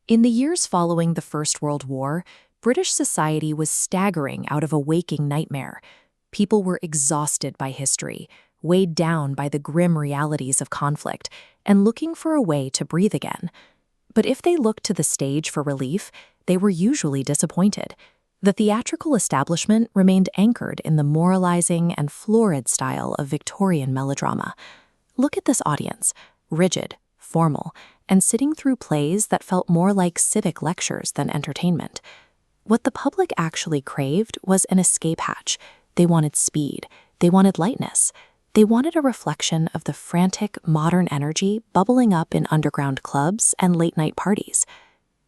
In the years following the First World War, British society was staggering out of a waking nightmare. People were exhausted by history, weighed down by the grim realities of conflict, and looking for a way to breathe again. But if they looked to the stage for relief, they were usually disappointed. The theatrical establishment remained anchored in the moralizing and florid style of Victorian melodrama. Look at this audience, rigid, formal, and sitting through plays that felt more like civic lectures than entertainment. What the public actually craved was an escape hatch. They wanted speed. They wanted lightness. They wanted a reflection of the frantic, modern energy bubbling up in underground clubs and late-night parties.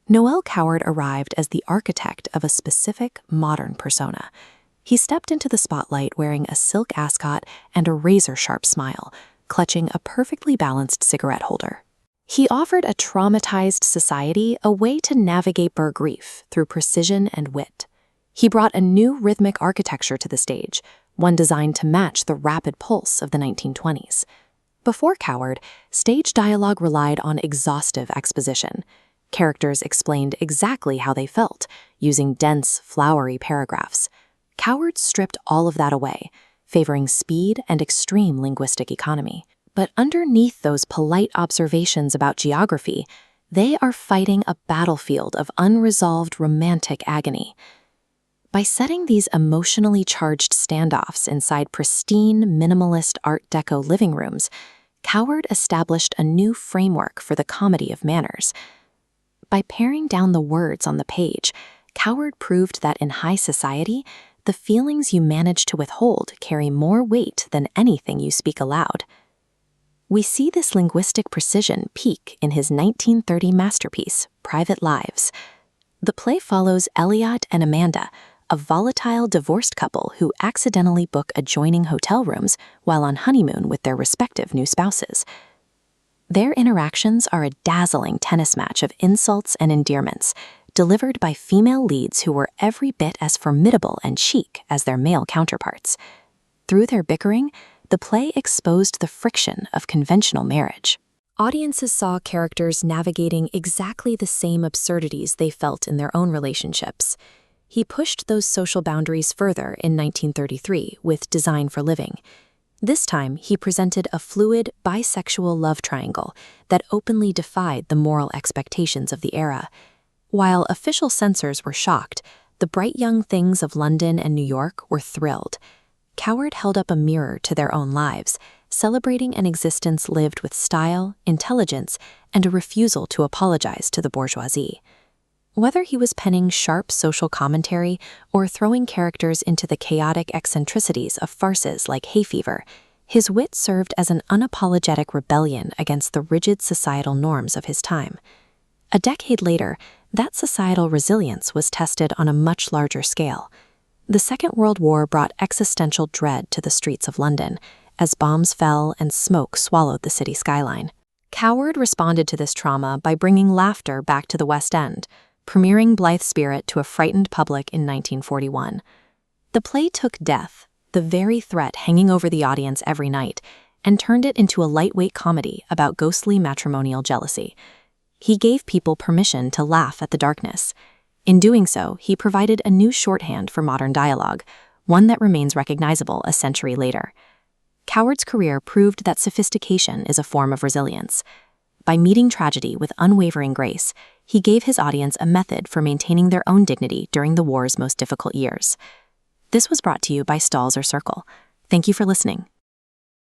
Noël Coward arrived as the architect of a specific, modern persona. He stepped into the spotlight wearing a silk ascot and a razor-sharp smile, clutching a perfectly balanced cigarette holder. He offered a traumatized society a way to navigate grief through precision and wit. He brought a new rhythmic architecture to the stage, one designed to match the rapid pulse of the 1920s. Before Coward, stage dialogue relied on exhaustive exposition. Characters explained exactly how they felt, using dense, flowery paragraphs. Coward stripped all of that away, favoring speed and extreme linguistic economy. But underneath those polite observations about geography, they are fighting a battlefield of unresolved romantic agony. By setting these emotionally charged standoffs inside pristine, minimalist Art Deco living rooms, Coward established a new framework for the comedy of manners. By paring down the words on the page, Coward proved that in high society, the feelings you manage to withhold carry more weight than anything you speak aloud. We see this linguistic precision peak in his 1930 masterpiece, Private Lives. The play follows Elliot and Amanda, a volatile divorced couple who accidentally book adjoining hotel rooms while on honeymoon with their respective new spouses. Their interactions are a dazzling tennis match of insults and endearments, delivered by female leads who were every bit as formidable and chic as their male counterparts. Through their bickering, the play exposed the friction of conventional marriage. Audiences saw characters navigating exactly the same absurdities they felt in their own relationships. He pushed those social boundaries further in 1933 with Design for Living. This time, he presented a fluid, bisexual love triangle that openly defied the moral expectations of the era. While official censors were shocked, the bright young things of London and New York were thrilled. Coward held up a mirror to their own lives, celebrating an existence lived with style, intelligence, and a refusal to apologize to the bourgeoisie. Whether he was penning sharp social commentary or throwing characters into the chaotic eccentricities of farces like Hay Fever, his wit served as an unapologetic rebellion against the rigid societal norms of his time. A decade later, that societal resilience was tested on a much larger scale. The Second World War brought existential dread to the streets of London, as bombs fell and smoke swallowed the city skyline. Coward responded to this trauma by bringing laughter back to the West End, premiering Blithe Spirit to a frightened public in 1941. The play took death, the very threat hanging over the audience every night, and turned it into a lightweight comedy about ghostly matrimonial jealousy. He gave people permission to laugh at the darkness. In doing so, he provided a new shorthand for modern dialogue, one that remains recognizable a century later. Coward's career proved that sophistication is a form of resilience. By meeting tragedy with unwavering grace, he gave his audience a method for maintaining their own dignity during the war's most difficult years. This was brought to you by Stalls or Circle. Thank you for listening.